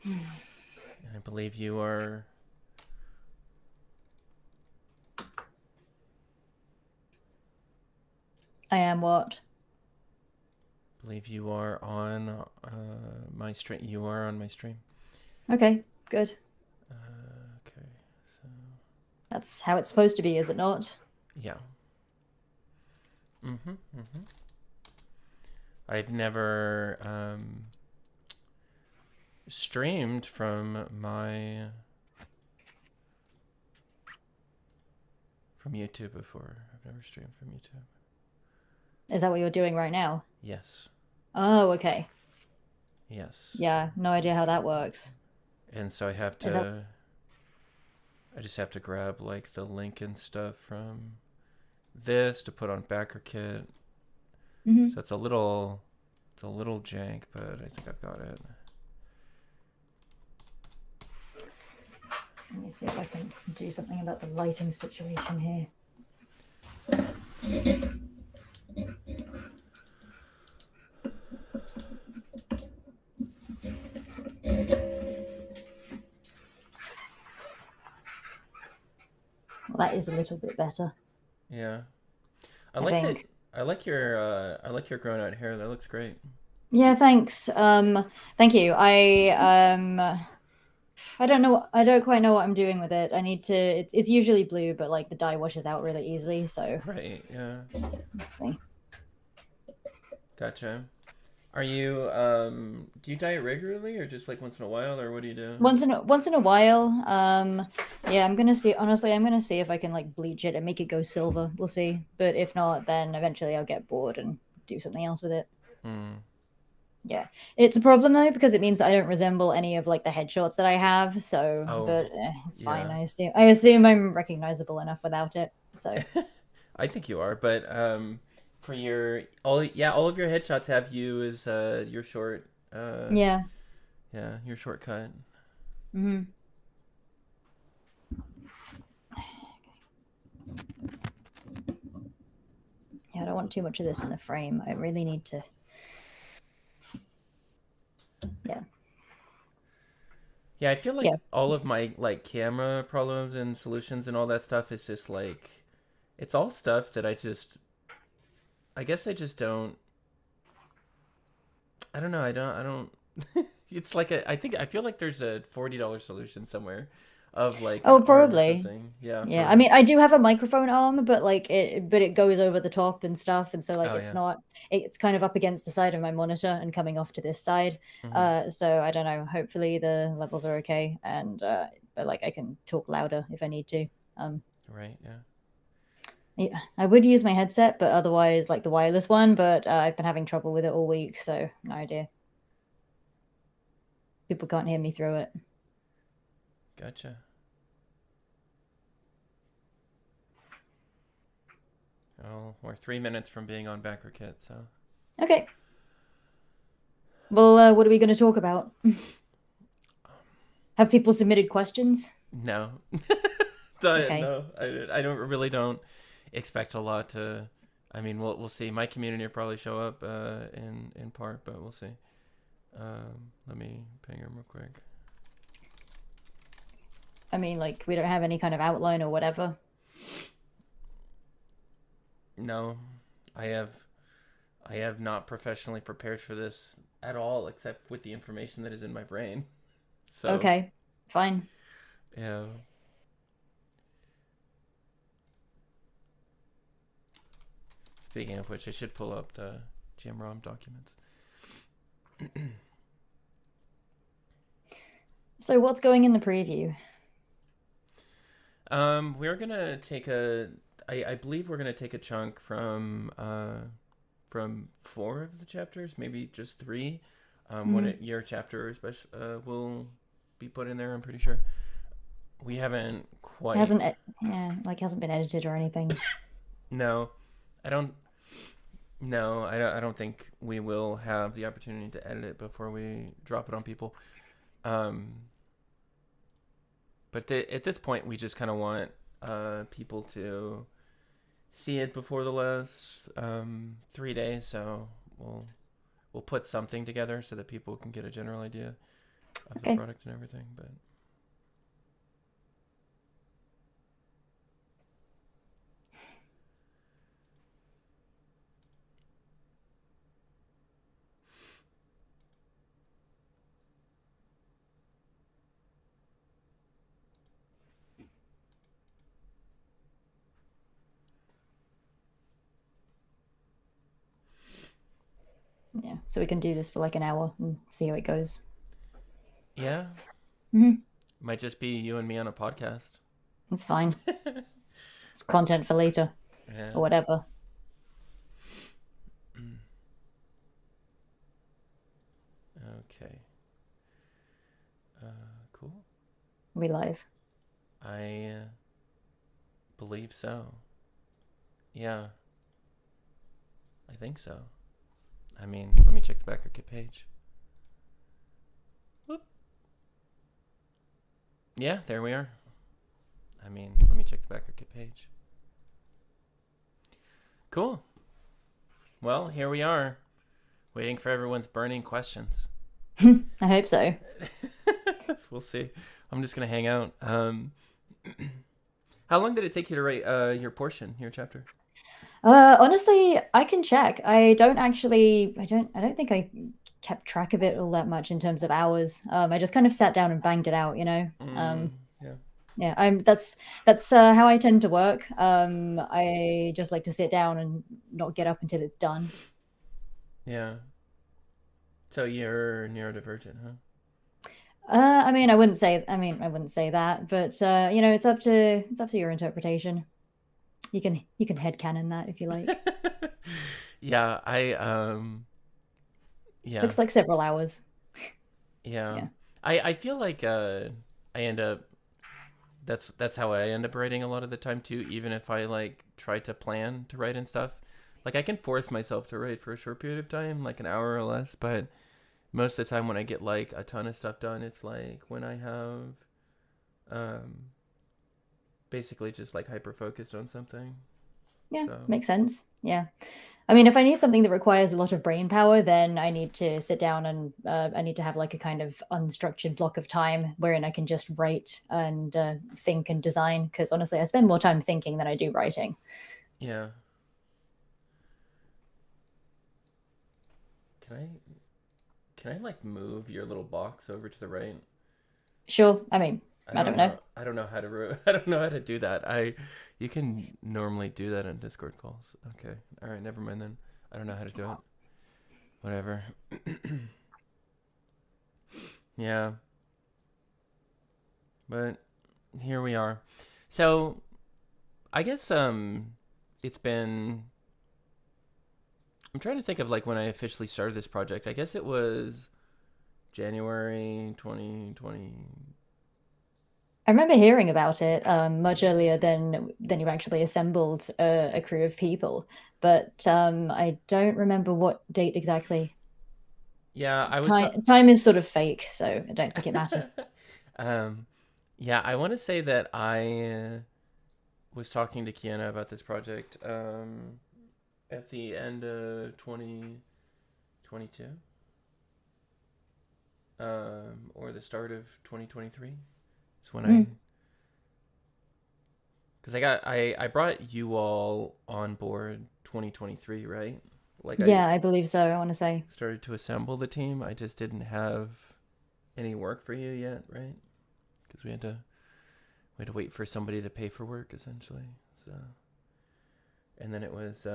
And I believe you are... I am what? I believe you are on my stream. You are on my stream. Okay, good. Okay, so... That's how it's supposed to be, is it not? Yeah. Mm-hmm. I've never streamed from YouTube before. I've never streamed from YouTube. Is that what you're doing right now? Yes. Oh, okay. Yes. Yeah, no idea how that works. And so Is that I just have to grab like the link and stuff from this to put on BackerKit. So it's a little jank, but I think I've got it. Let me see if I can do something about the lighting situation here. Well, that is a little bit better. Yeah. I think. I like your grown out hair. That looks great. Yeah, thanks. Thank you. I don't know. I don't quite know what I'm doing with it. I need to. It's usually blue, but like the dye washes out really easily. So Right. Yeah. let's see. Gotcha. Are you do you dye it regularly or just like once in a while, or what do you do? Once in a while. Yeah, I'm gonna see. Honestly, I'm gonna see if I can like bleach it and make it go silver. We'll see. But if not, then eventually I'll get bored and do something else with it. Hmm. Yeah, it's a problem though because it means that I don't resemble any of like the headshots that I have. So, Oh, but it's fine. yeah. I assume I'm recognizable enough without it. So I think you are, but for your all of your headshots have you as your short yeah. yeah, your shortcut. Hmm. Yeah, I don't want too much of this in the frame. I really need to. Yeah. Yeah, I feel Yeah. like all of my like camera problems and solutions and all that stuff is just like it's all stuff that I guess I just don't I don't know, I don't it's like I think I feel like there's a $40 solution somewhere of like an Oh, arm or probably. something. Yeah, Yeah, I for mean, I do have a microphone arm, but it goes over the top and stuff, and so like oh yeah. it's kind of up against the side of my monitor and coming off to this side. Hmm. So I don't know. Hopefully the levels are okay, and but like I can talk louder if I need to. Um, Right, yeah. yeah, I would use my headset, but otherwise like the wireless one. But I've been having trouble with it all week, so no idea. People can't hear me through it. Gotcha. Oh, we're 3 minutes from being on BackerKit, so Okay. Well, what are we going to talk about? Have people submitted questions? no. Okay. No, I don't really don't expect a lot to. I mean, we'll see. My community will probably show up in part, but we'll see. Let me ping him real quick. I mean, like, we don't have any kind of outline or whatever. No, I have I have not professionally prepared for this at all, except with the information that is in my brain. So Okay, fine. yeah. Speaking of which, I should pull up the GMROM documents. So, what's going in the preview? We're gonna take a. I believe we're gonna take a chunk from four of the chapters, maybe just three. Your chapter will be put in there. I'm pretty sure. We haven't It quite. hasn't, yeah, like hasn't been edited or anything. No, I don't. No, I don't think we will have the opportunity to edit it before we drop it on people. Um, but at this point, we just kind of want people to see it before the last 3 days. So we'll put something together so that people can get a general idea. of the Okay. product and everything, but Yeah. So we can do this for like an hour and see how it goes. yeah, Mm-hmm. might just be you and me on a podcast. It's fine. It's content for later Yeah. or whatever. Okay. Cool. We live. I believe so. Yeah, I think so. I mean, let me check the backer kit page. Whoop. Yeah, there we are. I mean, let me check the backer kit page. Cool. Well, here we are, waiting for everyone's burning questions. I hope so. We'll see. I'm just gonna hang out. How long did it take you to write your portion, your chapter? Honestly, I can check. I don't actually. I don't think I kept track of it all that much in terms of hours. I just kind of sat down and banged it out. Yeah. Yeah. That's how I tend to work. I just like to sit down and not get up until it's done. Yeah. So you're neurodivergent, huh? I mean, I wouldn't say. I mean, I wouldn't say that, but it's up to your interpretation. You can headcanon that if you like. Yeah, yeah. Looks like several hours. Yeah. Yeah. I feel like I end up that's how I end up writing a lot of the time too, even if I like try to plan to write and stuff. Like I can force myself to write for a short period of time, like an hour or less, but most of the time when I get like a ton of stuff done, it's like when I have um basically just like hyper focused on something. Yeah, So makes sense. Yeah. I mean, if I need something that requires a lot of brain power, then I need to sit down and I need to have like a kind of unstructured block of time wherein I can just write and think and design. Because honestly, I spend more time thinking than I do writing. yeah. Can I like move your little box over to the right? Sure. I mean, I don't know. I don't know how to I don't know how to do that. You can normally do that in Discord calls. Okay. All right, never mind then. I don't know how to do it. Whatever. Yeah. But here we are. So, I guess it's been I'm trying to think of like when I officially started this project. I guess it was January 2020. I remember hearing about it much earlier than you actually assembled a crew of people, but I don't remember what date exactly. Yeah, I was Time is sort of fake, so I don't think it matters. um yeah, I want to say that I was talking to Kiana about this project at the end of 2022 or the start of 2023. It's when Mm. because I brought you all on board 2023, right? Like I Yeah, I believe so. I want to say. started to assemble the team. I just didn't have any work for you yet, right? Because we had to wait for somebody to pay for work essentially. So and then it was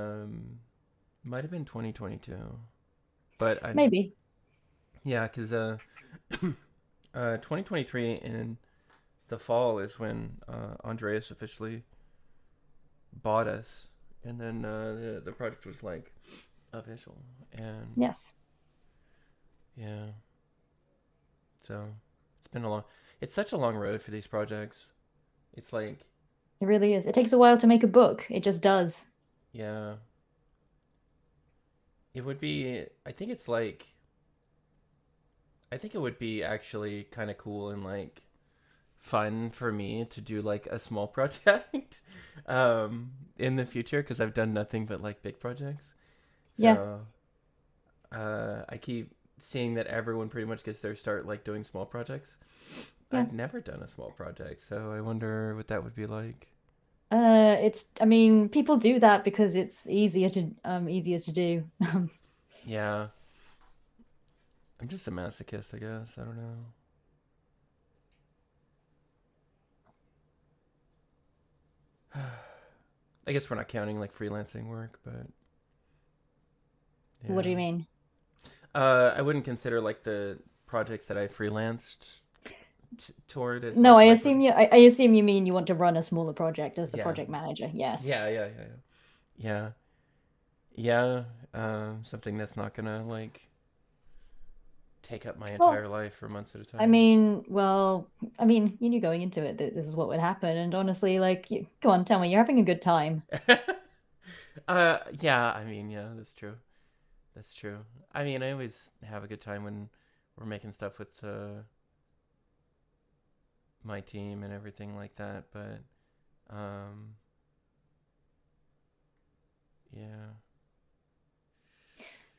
might have been 2022, but I Maybe. yeah, because 2023 in the fall is when Andreas officially bought us, and then the project was like official, and Yes. yeah, so it's such a long road for these projects. It's like It really is. It takes a while to make a book. It just does. yeah, it would be. I think it would be actually kind of cool and like fun for me to do like a small project in the future because I've done nothing but like big projects. Yeah. So I keep seeing that everyone pretty much gets their start like doing small projects. Yeah. I've never done a small project, so I wonder what that would be like. I mean, people do that because it's easier to do. Yeah, I'm just a masochist, I guess. I don't know. I guess we're not counting like freelancing work, but What do yeah. you mean? I wouldn't consider like the projects that I freelanced toward as No, like my projects. I assume you mean you want to run a smaller project as the Yeah, project manager. Yes. yeah, yeah. Something that's not gonna like take up my Well, entire life for months at a I time. mean, well, I mean, you knew going into it that this is what would happen, and honestly, like, come on, tell me, you're having a good time. Yeah. I mean, yeah, that's true. That's true. I mean, I always have a good time when we're making stuff with my team and everything like that. But um, yeah.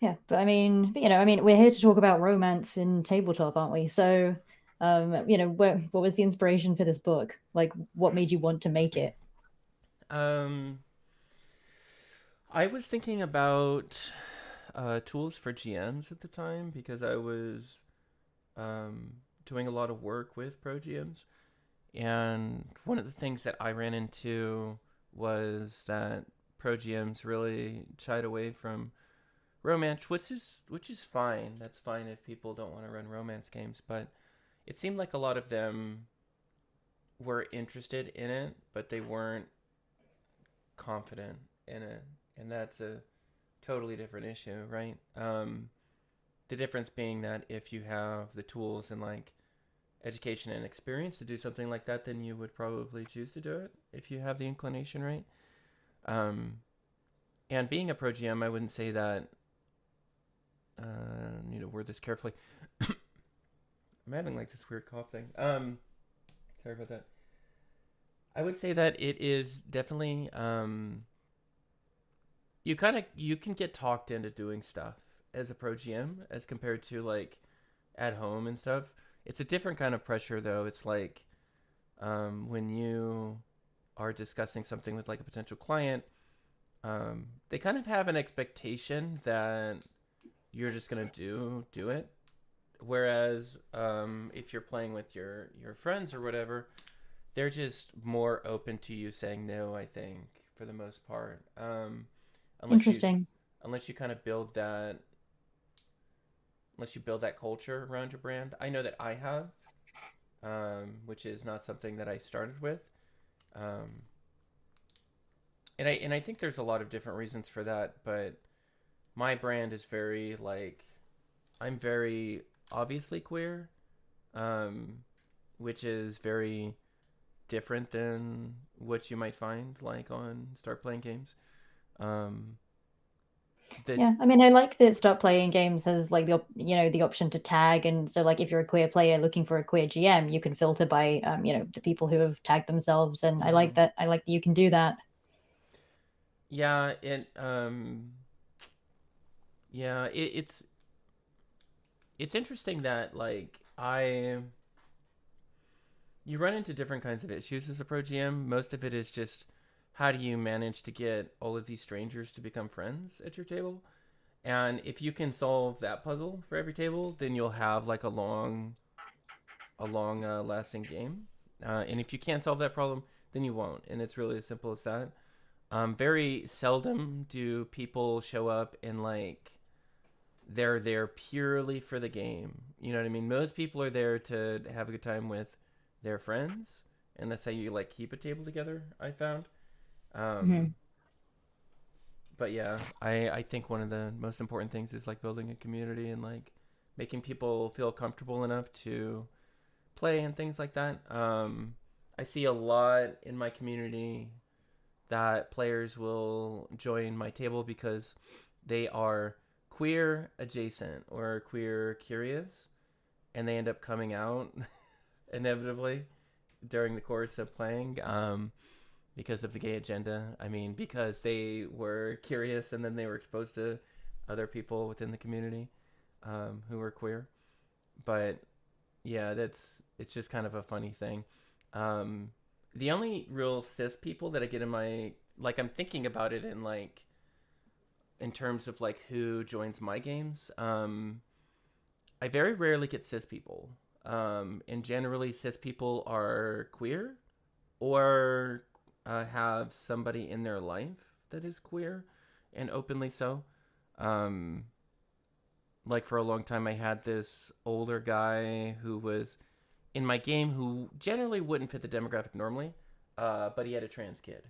Yeah, but I mean, I mean, we're here to talk about romance in tabletop, aren't we? So, what was the inspiration for this book? Like, what made you want to make it? Um, I was thinking about tools for GMs at the time because I was um, doing a lot of work with pro GMs, and one of the things that I ran into was that pro GMs really shied away from romance, which is fine. That's fine if people don't want to run romance games, but it seemed like a lot of them were interested in it, but they weren't confident in it, and that's a totally different issue, right? The difference being that if you have the tools and like education and experience to do something like that, then you would probably choose to do it if you have the inclination, right? Um, and being a pro GM, I wouldn't say that. Need to word this carefully. I'm having like this weird cough thing. Sorry about that. I would say that it is definitely you can get talked into doing stuff as a pro GM as compared to like at home and stuff. It's a different kind of pressure though. It's like when you are discussing something with like a potential client, they kind of have an expectation that you're just gonna do it. Whereas if you're playing with your friends or whatever, they're just more open to you saying no. I think for the most part, unless you Interesting. unless you kind of build that culture around your brand. I know that I have, which is not something that I started with, um, and I think there's a lot of different reasons for that. But my brand is very like I'm very obviously queer, um, which is very different than what you might find like on Start Playing Games. Um, that Yeah, I mean, I like that Start Playing Games has like the option to tag, and so like if you're a queer player looking for a queer GM, you can filter by the people who have tagged themselves, and I like mm-hmm. that. I like that you can do that. Yeah, it's interesting that like I you run into different kinds of issues as a pro GM. Most of it is just how do you manage to get all of these strangers to become friends at your table? And if you can solve that puzzle for every table, then you'll have like a long lasting game. And if you can't solve that problem, then you won't. And it's really as simple as that. Very seldom do people show up and like they're there purely for the game. You know what I mean? Most people are there to have a good time with their friends, and that's how you like keep a table together. I found. Um, Hmm. but yeah, I think one of the most important things is like building a community and like making people feel comfortable enough to play and things like that. I see a lot in my community that players will join my table because they are queer adjacent or queer curious, and they end up coming out inevitably during the course of playing because of the gay agenda. I mean, because they were curious and then they were exposed to other people within the community. who are queer. But yeah, it's just kind of a funny thing. Um, the only real cis people that I get in my like, I'm thinking about it in like in terms of like who joins my games. I very rarely get cis people. And generally, cis people are queer or have somebody in their life that is queer and openly so. Um, like for a long time, I had this older guy who was in my game who generally wouldn't fit the demographic normally, but he had a trans kid,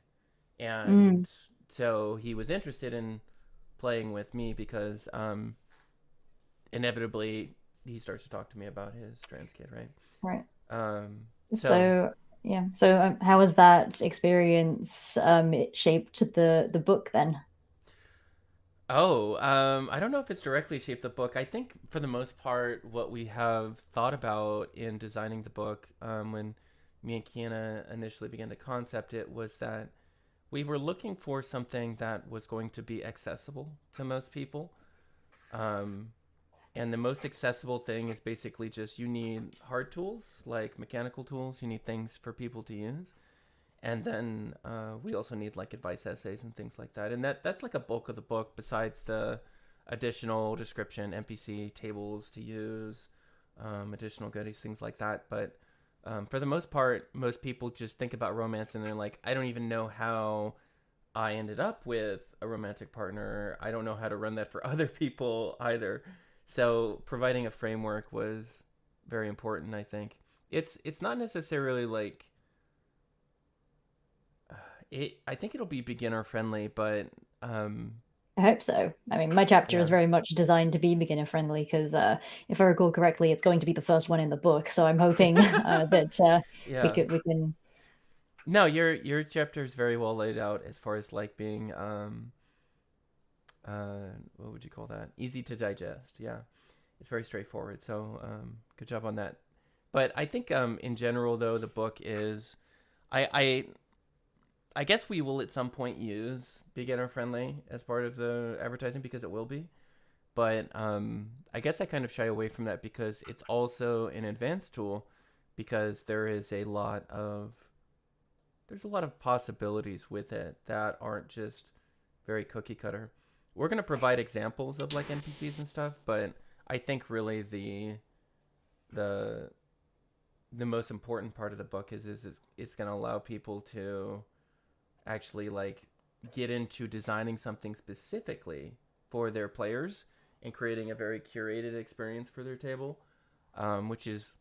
and Mm, so he was interested in playing with me because inevitably he starts to talk to me about his trans kid, right? right. So So yeah. So how has that experience it shaped the book then? I don't know if it's directly shaped the book. I think for the most part, what we have thought about in designing the book, when me and Kiana initially began to concept it, was that we were looking for something that was going to be accessible to most people. Um, and the most accessible thing is basically just you need hard tools, like mechanical tools. You need things for people to use. And then we also need like advice essays and things like that. And that's like a bulk of the book besides the additional description, NPC tables to use, additional goodies, things like that. But for the most part, most people just think about romance and they're like, I don't even know how I ended up with a romantic partner. I don't know how to run that for other people either. So providing a framework was very important, I think. It's not necessarily like I think it'll be beginner friendly, but I hope so. I mean, my chapter is yeah. very much designed to be beginner friendly because, if I recall correctly, it's going to be the first one in the book. So I'm hoping that Yeah. we can. No, your chapter is very well laid out as far as like being what would you call that? Easy to digest. Yeah. It's very straightforward. So good job on that. But I think in general though the book is I I guess we will at some point use beginner friendly as part of the advertising because it will be. But I guess I kind of shy away from that because it's also an advanced tool because there's a lot of possibilities with it that aren't just very cookie cutter. We're going to provide examples of like NPCs and stuff, but I think really the the most important part of the book is it's going to allow people to actually like get into designing something specifically for their players and creating a very curated experience for their table, which is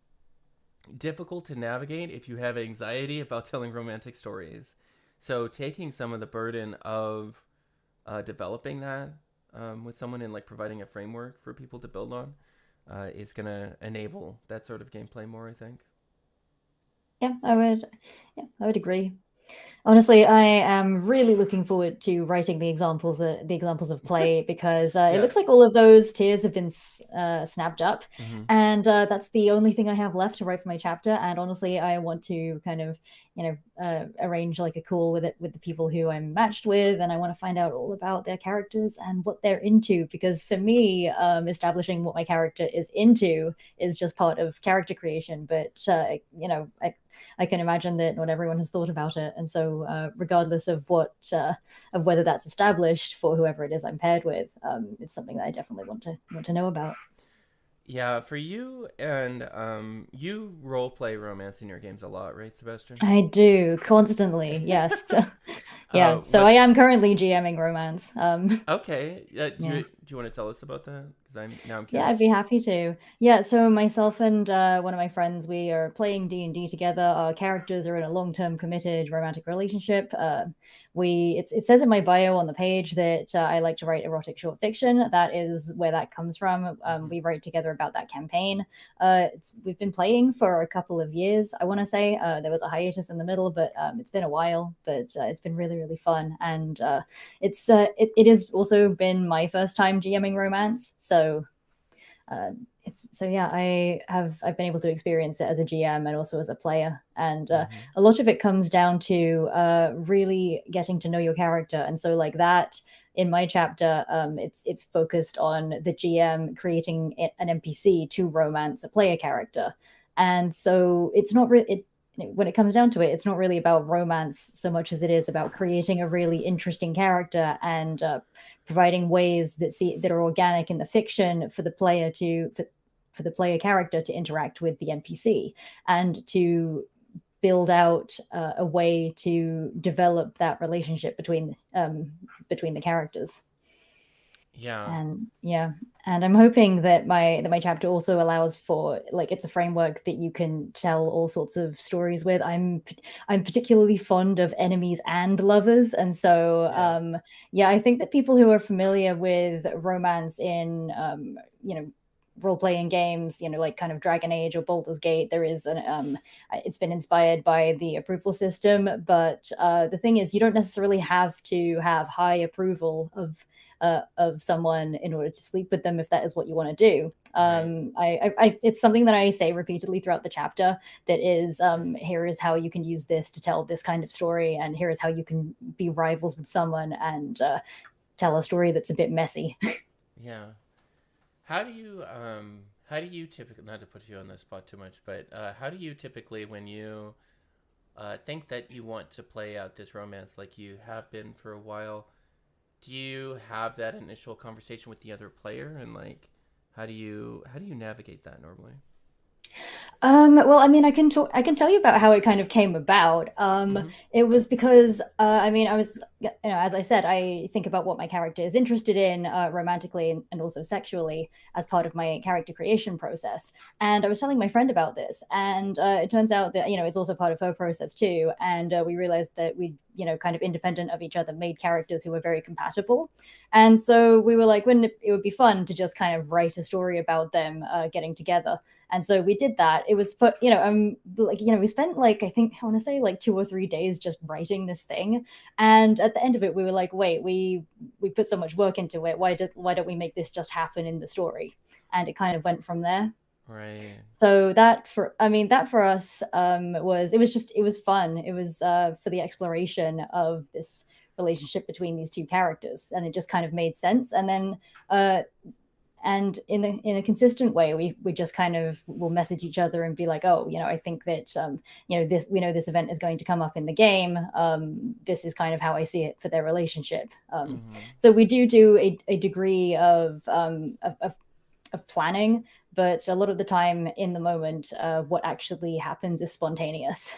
difficult to navigate if you have anxiety about telling romantic stories. So taking some of the burden of developing that with someone and like providing a framework for people to build on is going to enable that sort of gameplay more, I think. Yeah, I would. Yeah, I would agree. Honestly, I am really looking forward to writing the examples of play because it Yeah. looks like all of those tiers have been snapped up, Mm-hmm. and that's the only thing I have left to write for my chapter. And honestly, I want to kind of arrange like a call with it with the people who I'm matched with, and I want to find out all about their characters and what they're into. Because for me, establishing what my character is into is just part of character creation. But I can imagine that not everyone has thought about it, and so regardless of what of whether that's established for whoever it is I'm paired with, it's something that I definitely want to know about. Yeah, for you and you role play romance in your games a lot, right, Sebastian? I do constantly, yes. Yeah, so I What's am currently GMing romance. okay? Yeah. Do you want to tell us about that? Because I'm Yeah, I'd curious. be happy to. Yeah, so myself and one of my friends, we are playing D&D together. Our characters are in a long-term committed romantic relationship. It says in my bio on the page that I like to write erotic short fiction. That is where that comes from. Hmm. We write together about that campaign. We've been playing for a couple of years, I want to say. There was a hiatus in the middle, but it's been a while. But it's been really, really fun, and it has also been my first time GMing romance. So It's so yeah, I've been able to experience it as a GM and also as a player, and Mm-hmm. a lot of it comes down to really getting to know your character. And so like that in my chapter, it's focused on the GM creating an NPC to romance a player character, and so it's not really it. When it comes down to it, it's not really about romance so much as it is about creating a really interesting character and providing ways that are organic in the fiction for the player for the player character to interact with the NPC and to build out a way to develop that relationship between the characters. Yeah. And yeah, and I'm hoping that my chapter also allows for like it's a framework that you can tell all sorts of stories with. I'm particularly fond of enemies and lovers, and so Yeah. yeah, I think that people who are familiar with romance in role playing games, like kind of Dragon Age or Baldur's Gate, there is an it's been inspired by the approval system, but the thing is, you don't necessarily have to have high approval of someone in order to sleep with them if that is what you want to do. Right. It's something that I say repeatedly throughout the chapter. That is, here is how you can use this to tell this kind of story, and here is how you can be rivals with someone and tell a story that's a bit messy. Yeah. How do you typically, not to put you on the spot too much, but how do you typically, when you think that you want to play out this romance like you have been for a while, do you have that initial conversation with the other player, and like how do you navigate that normally? Well, I mean, I can tell you about how it kind of came about. Mm-hmm. It was because, I mean, as I said, I think about what my character is interested in, romantically and also sexually as part of my character creation process. And I was telling my friend about this, and it turns out that, it's also part of her process too. And we realized that we, kind of independent of each other, made characters who were very compatible. And so we were like, wouldn't it would be fun to just kind of write a story about them getting together? And so we did that. It was put, like, we spent like, I think I want to say like 2 or 3 days just writing this thing. And at the end of it, we were like, wait, we put so much work into it. Why don't we make this just happen in the story? And it kind of went from there. Right. So that for us it was fun. It was for the exploration of this relationship between these two characters, and it just kind of made sense. And then and in a consistent way we just kind of will message each other and be like, oh, I think that this we know this event is going to come up in the game. This is kind of how I see it for their relationship. Mm-hmm. So we do a degree of planning, but a lot of the time in the moment, what actually happens is spontaneous.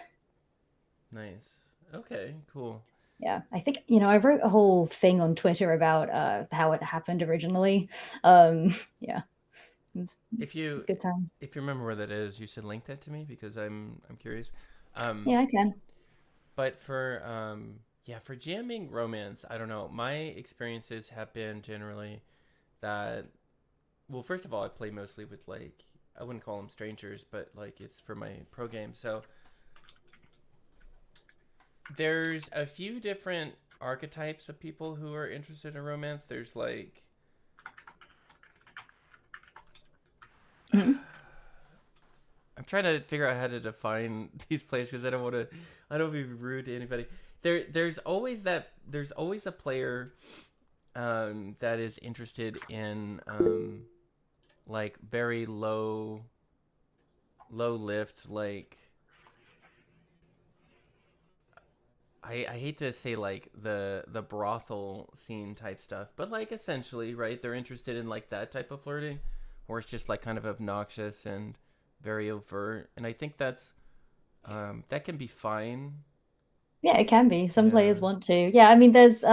Nice. Okay. Cool. Yeah, I think I wrote a whole thing on Twitter about how it happened originally. Yeah, If you it's a good time. if you remember where that is, you should link that to me because I'm curious. Yeah, I can. But for yeah, for jamming romance, I don't know. My experiences have been generally that, well, first of all, I play mostly with like, I wouldn't call them strangers, but like it's for my pro game. So there's a few different archetypes of people who are interested in romance. There's like Mhm. I'm trying to figure out how to define these players because I don't want to be rude to anybody. There's always a player that is interested in like very low lift, like I hate to say like the brothel scene type stuff, but like essentially, right? They're interested in like that type of flirting, where it's just like kind of obnoxious and very overt, and I think that can be fine. Yeah, it can be. Some Yeah. players want to. Yeah, I mean, there's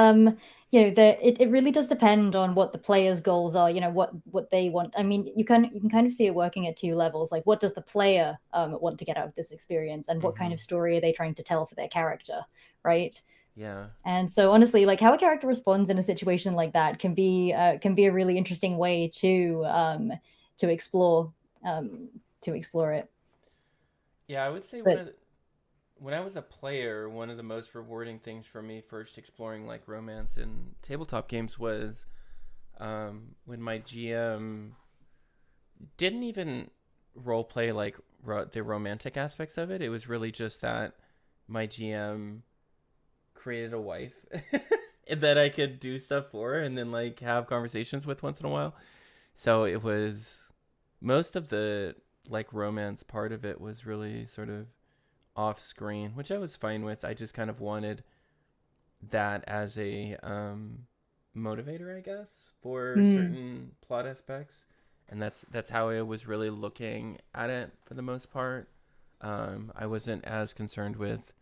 it really does depend on what the player's goals are. What they want. I mean, you can kind of see it working at two levels. Like, what does the player want to get out of this experience, and what kind Mm-hmm. of story are they trying to tell for their character, right? Yeah. And so, honestly, like how a character responds in a situation like that can be a really interesting way to explore um, to explore it. Yeah, I would say But when I was a player, one of the most rewarding things for me first exploring like romance in tabletop games was when my GM didn't even role play like the romantic aspects of it. It was really just that my GM created a wife that I could do stuff for and then like have conversations with once in a while. So it was most of the like romance part of it was really sort of off screen, which I was fine with. I just kind of wanted that as a motivator, I guess, for Mm, certain plot aspects, and that's how I was really looking at it for the most part. I wasn't as concerned with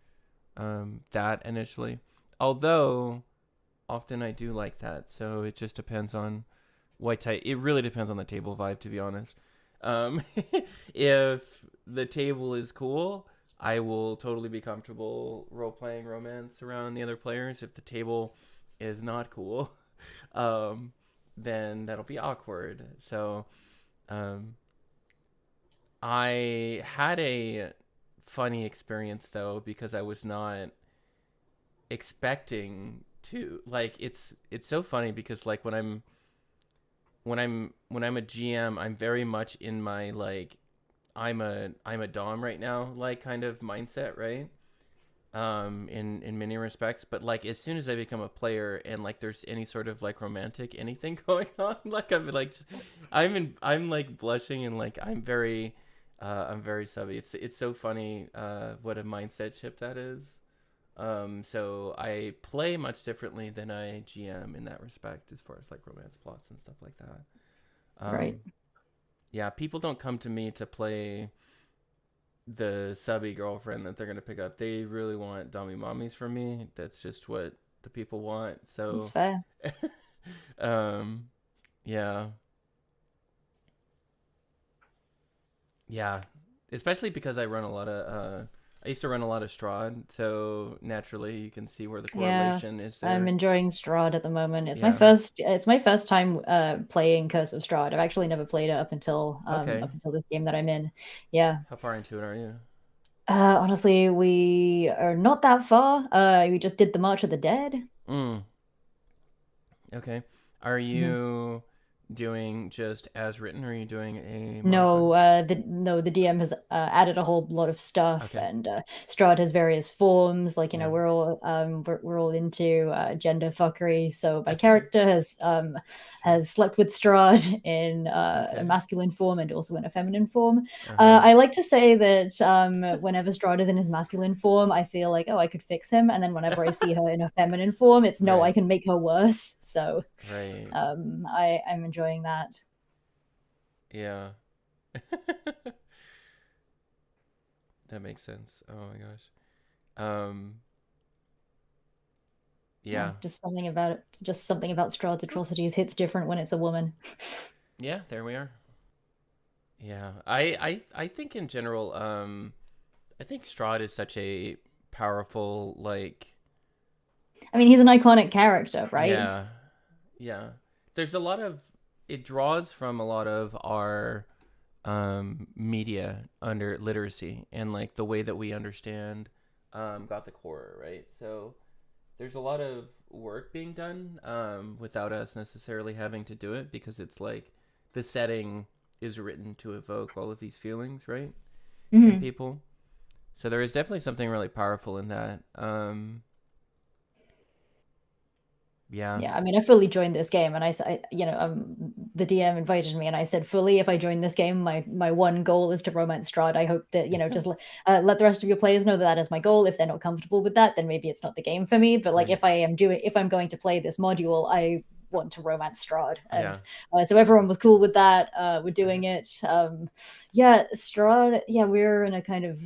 that initially, although often I do like that. So it just depends on what type. It really depends on the table vibe, to be honest. Um, if the table is cool, I will totally be comfortable role playing romance around the other players. If the table is not cool, um, then that'll be awkward. So um, I had a funny experience though because I was not expecting to like it's so funny because like when I'm a GM, I'm very much in my like I'm a dom right now like kind of mindset, right? In many respects, but like as soon as I become a player and like there's any sort of like romantic anything going on, like I'm like blushing and like I'm very subby. It's so funny what a mindset shift that is. So I play much differently than I GM in that respect as far as like romance plots and stuff like that. right. Um, yeah, people don't come to me to play the subby girlfriend that they're gonna pick up. They really want dummy mommies from me. That's just what the people want. That's So, fair. um, yeah, yeah. Especially because I run a lot of I used to run a lot of Strahd, so naturally you can see where the correlation Yes, is I'm there. enjoying Stroud at the moment. Yeah. It's my first time playing Curse of Strahd. I've actually never played it Okay. up until this game that I'm in. Yeah. How far into it are you? Honestly, we are not that far. We just did the March of the Dead. Mm. Okay. Are Mhm. you doing just as written, or are you doing a modified? The DM has added a whole lot of stuff, Okay. and Strahd has various forms. Like, Yeah. we're all into gender fuckery. So my Okay. character Sure. has slept with Strahd in a Okay. masculine form and also in a feminine form. Uh huh. I like to say that whenever Strahd is in his masculine form, I feel like, oh, I could fix him, and then whenever I see her in a feminine form, it's no, I Right. can make her worse. So Right. I'm enjoying that. Yeah. That makes sense. Oh my gosh. Um. Yeah, Yeah. just something about Strahd's atrocities hits different when it's a woman. Yeah. There we are. Yeah. I think in general, I think Strahd is such a powerful like. I mean, he's an iconic character, right? Yeah. Yeah. There's a lot of. It draws from a lot of our media under literacy and like the way that we understand gothic horror, right? So there's a lot of work being done without us necessarily having to do it because it's like the setting is written to evoke all of these feelings, right, in Hmm. people. So there is definitely something really powerful in that. Yeah. Yeah, I mean, I fully joined this game, and the DM invited me, and I said fully, if I join this game, my one goal is to romance Strahd. I hope that let the rest of your players know that that is my goal. If they're not comfortable with that, then maybe it's not the game for me. But like, Right. if I'm going to play this module, I want to romance Strahd, and Yeah. so everyone was cool with that. We're Uh-huh. doing it. Yeah, Strahd. Yeah, we're in a kind of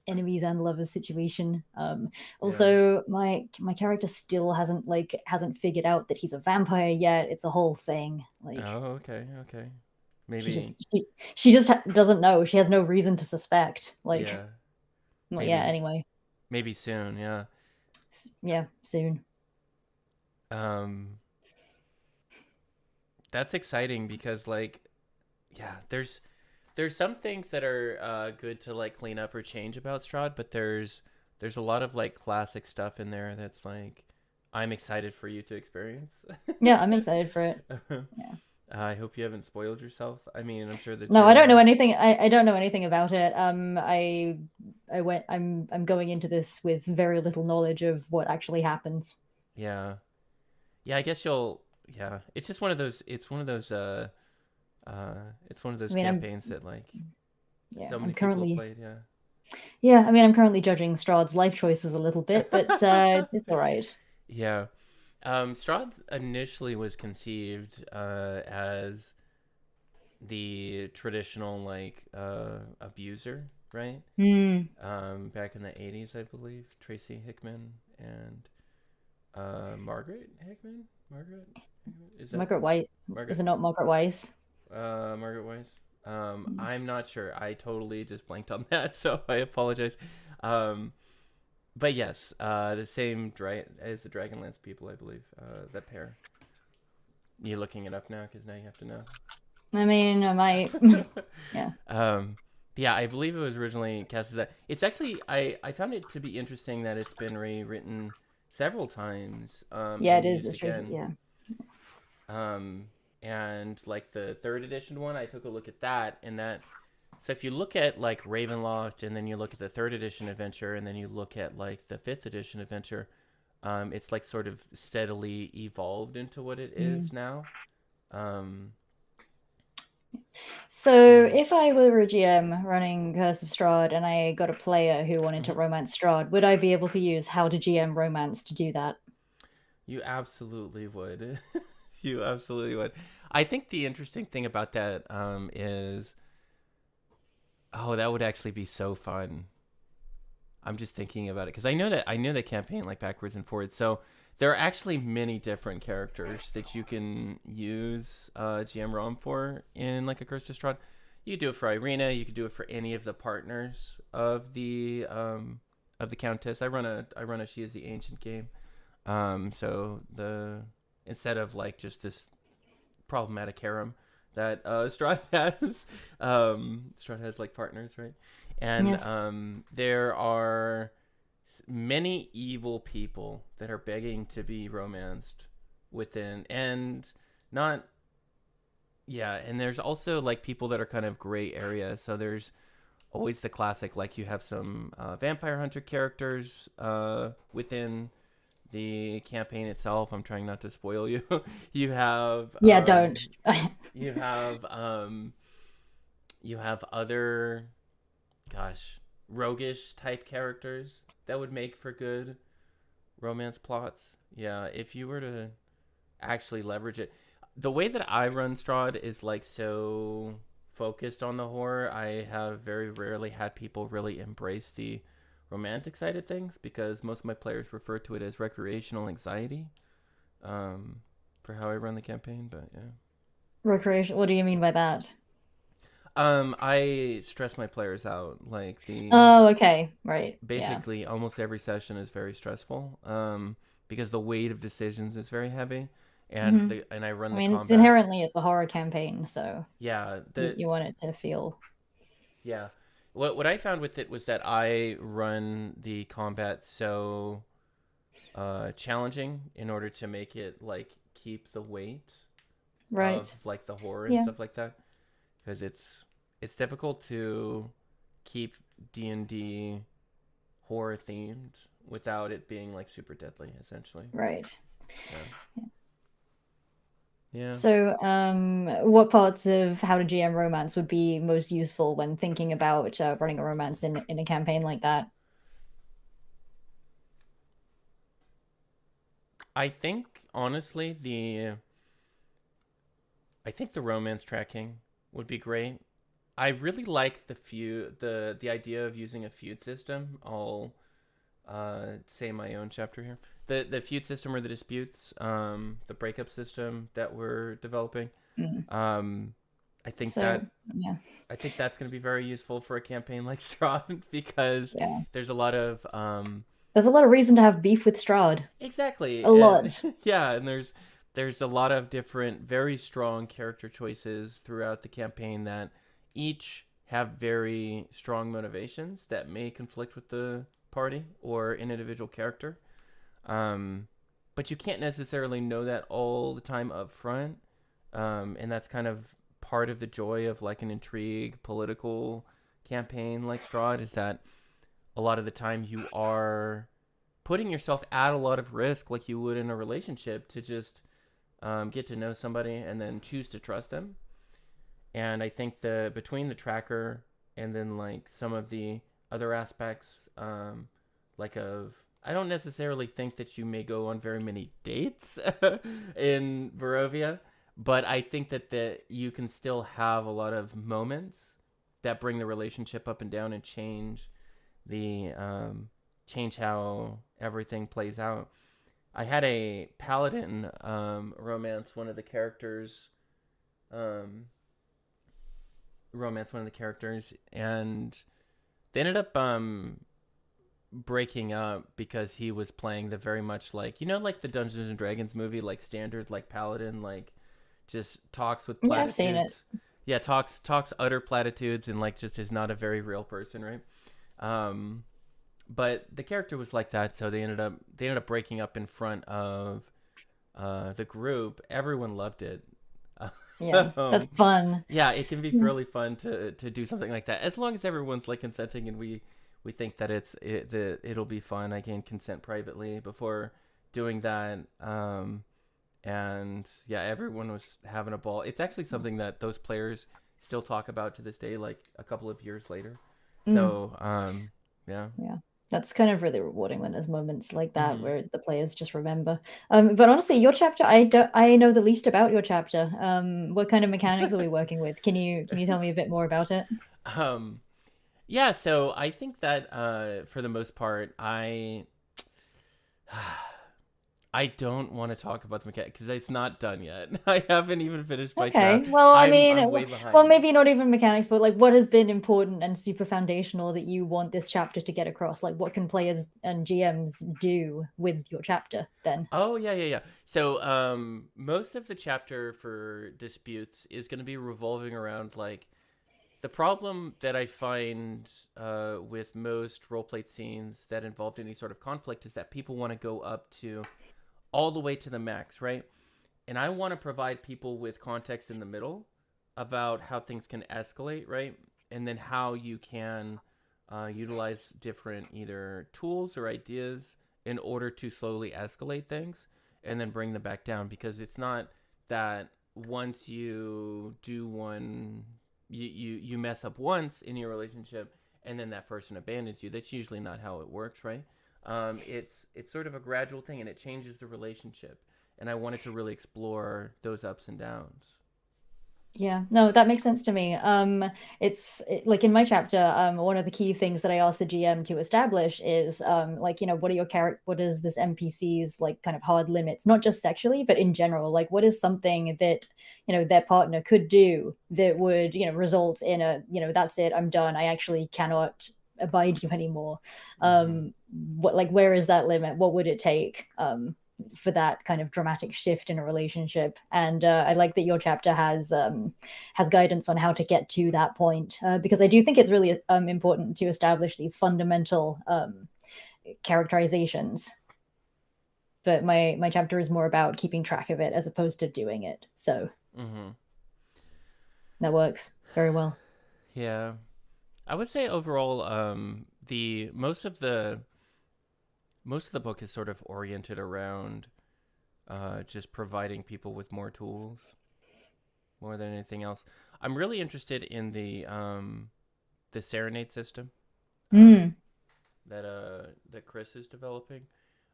enemies and lovers situation. Yeah. Also, my character still hasn't figured out that he's a vampire yet. It's a whole thing. Like Oh, okay. Okay. she Maybe. just she just doesn't know. She has no reason to suspect. Like, Yeah. well, yeah. Maybe. Anyway, Maybe soon. Yeah. yeah, soon. Um. That's exciting because like yeah, there's some things that are good to like clean up or change about Strahd, but there's a lot of like classic stuff in there that's like I'm excited for you to experience. Yeah, I'm excited for it. Yeah. I hope you haven't spoiled yourself. I mean, I'm sure that No, I don't know you're. anything. I don't know anything about it. I'm going into this with very little knowledge of what actually happens. Yeah, yeah. I guess you'll. Yeah, it's just one of those. It's one of I those mean, campaigns that like yeah, so I'm many people have currently, played. Yeah. yeah, I mean, I'm currently judging Strahd's life choices a little bit, but it's all right. Yeah. Strout initially was conceived as the traditional like abuser, right? Hmm. Back in the '80s, I believe Tracy Hickman and Margaret Hickman. Margaret is that Margaret White. Is Margaret? it not Margaret Weiss? Margaret Weiss. I'm not sure. I totally just blanked on that, so I apologize. Um, but yes, the same as the Dragonlance people, I believe. That pair. You looking it up now? Because now you have to know. I mean, I might. Yeah. um, yeah, I believe it was originally cast as that. It's actually I found it to be interesting that it's been rewritten several times Yeah, it and is. used It's Tracy. again. Yeah. Um, and like the third edition one, I took a look at that, and that. So if you look at like Ravenloft, and then you look at the third edition adventure, and then you look at like the fifth edition adventure, it's like sort of steadily evolved into what it Mm. is now. Um, So, yeah. if I were a GM running Curse of Strahd and I got a player who wanted to Mhm. romance Strahd, would I be able to use How to GM Romance to do that? You absolutely would. You absolutely would. I think the interesting thing about that is, oh, that would actually be so fun. I'm just thinking about it because I know the campaign like backwards and forwards. So there are actually many different characters that you can use GM ROM for in like a Curse of Strahd. You could do it for Irina. You could do it for any of the partners of the Countess. I run a She is the Ancient game. So the instead of like just this problematic harem that Strout has. Strout has like partners, right? And Yes. there are many evil people that are begging to be romanced within, and not yeah. And there's also like people that are kind of gray area. So there's always the classic like you have some vampire hunter characters within the campaign itself. I'm trying not to spoil you. you have Yeah, don't. you have you have other gosh roguish type characters that would make for good romance plots. Yeah, if you were to actually leverage it, the way that I run Strahd is like so focused on the horror. I have very rarely had people really embrace the romantic side of things because most of my players refer to it as recreational anxiety um, for how I run the campaign. But yeah. Recreation. What do you mean by that? I stress my players out. Like the Oh, okay. Right. Yeah. basically almost every session is very stressful. Because the weight of decisions is very heavy, and Hmm. the and I run I the mean, it's combat. inherently it's a horror campaign, so Yeah, you want it to feel. yeah. What I found with it was that I run the combat so challenging in order to make it like keep the weight of Right. like the horror and Yeah. stuff like that because it's difficult to keep D&D horror themed without it being like super deadly essentially. Right. Yeah. Yeah. So, what parts of How to GM Romance would be most useful when thinking about running a romance in a campaign like that? I think honestly I think the romance tracking would be great. I really like the idea of using a feud system. I'll say my own chapter here. The feud system or the disputes, the breakup system that we're developing. Mm. Um, I think So, that yeah, I think that's going to be very useful for a campaign like Strahd because yeah. there's a lot of There's a lot of reason to have beef with Strahd. exactly A and lot. yeah, and there's a lot of different very strong character choices throughout the campaign that each have very strong motivations that may conflict with the party or an individual character. Um, but you can't necessarily know that all the time up front. And that's kind of part of the joy of like an intrigue political campaign like Strout, is that a lot of the time you are putting yourself at a lot of risk like you would in a relationship to just get to know somebody and then choose to trust them. And I think the between the tracker and then like some of the other aspects, like of I don't necessarily think that you may go on very many dates in Barovia, but I think that you can still have a lot of moments that bring the relationship up and down and the change how everything plays out. I had a paladin romance one of the characters, um, and they ended up breaking up because he was playing the very much like like the Dungeons and Dragons movie, like standard like paladin, like just talks with Yeah, I've seen it. platitudes. Yeah, talks utter platitudes and like just is not a very real person, right? Um, but the character was like that, so they ended up breaking up in front of the group. Everyone loved it. Yeah, that's um, fun. yeah, it can be Yeah. really fun to do something like that as long as everyone's like consenting and we think that it'll be fun. I gained consent privately before doing that. And yeah, everyone was having a ball. It's actually something that those players still talk about to this day, like a couple of years later. Mm, So yeah. yeah. That's kind of really rewarding when there's moments like that Hmm. where the players just remember. But honestly, your chapter, I know the least about your chapter. What kind of mechanics are we working with? Can you tell me a bit more about it? um, yeah. So I think that for the most part, I don't want to talk about the mechanic because it's not done yet. I haven't even finished my Okay. draft. Well, I mean, I'm way well, behind. maybe not even mechanics, but like what has been important and super foundational that you want this chapter to get across? Like what can players and GMs do with your chapter then? Oh yeah, yeah, yeah. So most of the chapter for disputes is going to be revolving around like the problem that I find with most roleplay scenes that involved any sort of conflict is that people want to go up to all the way to the max, right? And I want to provide people with context in the middle about how things can escalate, right? And then how you can utilize different either tools or ideas in order to slowly escalate things and then bring them back down. Because it's not that once you do one, you mess up once in your relationship and then that person abandons you. That's usually not how it works, right? It's sort of a gradual thing and it changes the relationship, and I wanted to really explore those ups and downs. Yeah, no, that makes sense to me. Like in my chapter, one of the key things that I asked the GM to establish is, like, what are what is this NPC's like kind of hard limits, not just sexually, but in general. Like, what is something that, their partner could do that would, result in that's it, I'm done. I actually cannot abide you anymore. Mm-hmm. Where is that limit? What would it take? For that kind of dramatic shift in a relationship. And I like that your chapter has guidance on how to get to that point, because I do think it's really important to establish these fundamental characterizations. But my chapter is more about keeping track of it as opposed to doing it. So Mm-hmm. that works very well. Yeah, I would say overall, the most of the book is sort of oriented around just providing people with more tools more than anything else. I'm really interested in the serenade system um, Mm. that Chris is developing.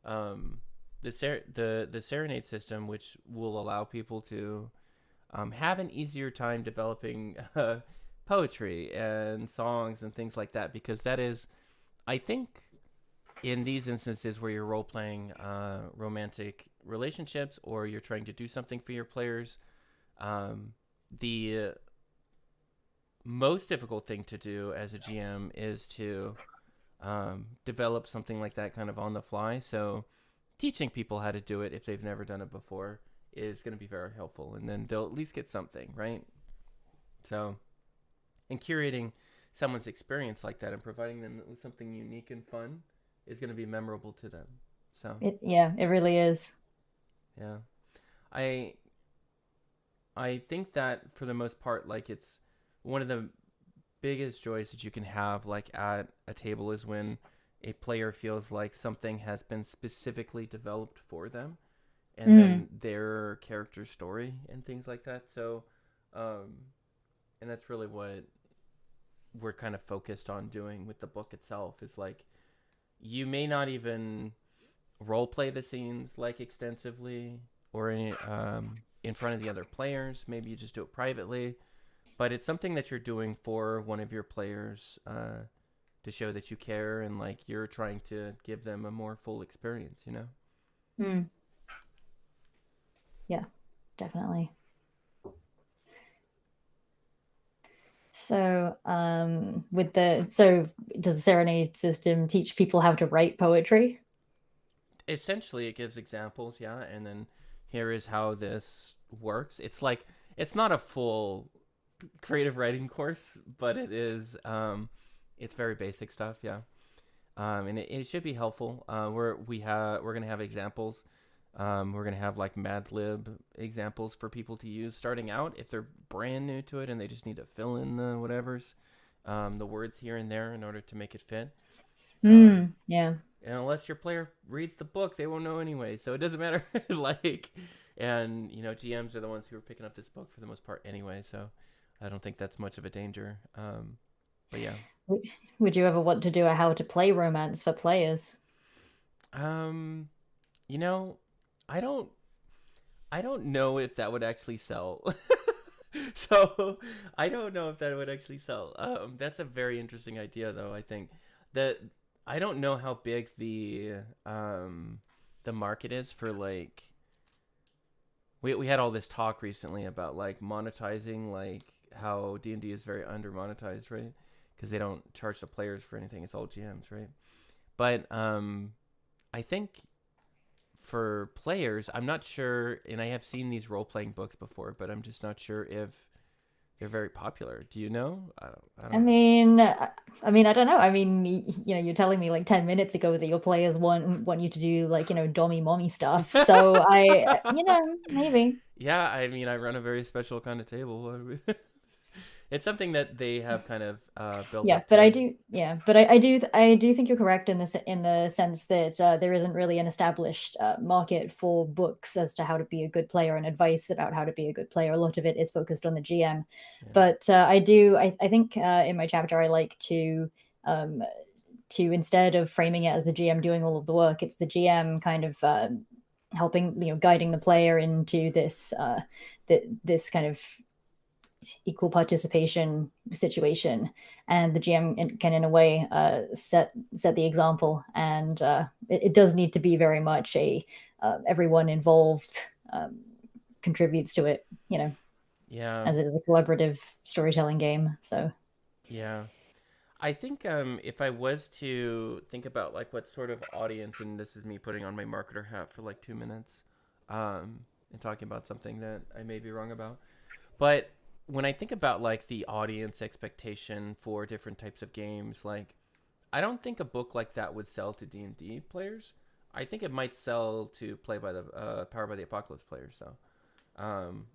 Um, the serenade system, which will allow people to have an easier time developing poetry and songs and things like that, because that is, I think, in these instances where you're role playing romantic relationships or you're trying to do something for your players, the most difficult thing to do as a GM is to develop something like that kind of on the fly. So teaching people how to do it if they've never done it before is going to be very helpful, and then they'll at least get something, right? So, and curating someone's experience like that and providing them with something unique and fun is going to be memorable to them. So, Yeah, it really is. yeah. I I think that for the most part, like it's one of the biggest joys that you can have like at a table is when a player feels like something has been specifically developed for them and Mm. then their character story and things like that. So, um, and that's really what we're kind of focused on doing with the book itself is like you may not even role play the scenes like extensively or in front of the other players. Maybe you just do it privately, but it's something that you're doing for one of your players to show that you care and like you're trying to give them a more full experience, you know? Mm. Yeah, definitely. So, does the Serenade system teach people how to write poetry? Essentially, it gives examples, yeah, and then here is how this works. It's like, it's not a full creative writing course, but it is, it's very basic stuff, yeah. And it should be helpful. We're gonna have examples. We're gonna have like Mad Lib examples for people to use starting out if they're brand new to it and they just need to fill in the whatevers, the words here and there in order to make it fit. Um, Mm, yeah. and unless your player reads the book, they won't know anyway. So it doesn't matter. Like, and you know, GMs are the ones who are picking up this book for the most part anyway. So I don't think that's much of a danger. But yeah. Would you ever want to do a how to play romance for players? Um, you know, I don't I don't know if that would actually sell. So I don't know if that would actually sell. That's a very interesting idea, though. I think that I don't know how big the market is for like we had all this talk recently about like monetizing like how D&D is very under monetized, right? Because they don't charge the players for anything; it's all GMs, right? But I think for players, I'm not sure, and I have seen these role playing books before, but I'm just not sure if they're very popular. Do you know? I I don't. mean, I don't know. I mean, you're telling me like 10 minutes ago that your players want you to do like, dommy mommy stuff. So maybe. Yeah, I mean, I run a very special kind of table. It's something that they have kind of built Yeah, up but I to. do, yeah, but I do think you're correct in the sense that there isn't really an established market for books as to how to be a good player and advice about how to be a good player. A lot of it is focused on the GM, Yeah. but I think in my chapter I like um, to instead of framing it as the GM doing all of the work, it's the GM kind of helping, guiding the player into this kind of equal participation situation, and the GM can, in a way, set the example. And it does need to be very much a everyone involved contributes to it, Yeah. as it is a collaborative storytelling game. So Yeah. I think if I was to think about like what sort of audience, and this is me putting on my marketer hat for like 2 minutes, and talking about something that I may be wrong about, but when I think about like the audience expectation for different types of games, like I don't think a book like that would sell to D&D players. I think it might sell to play by the Power by the Apocalypse players though. Um,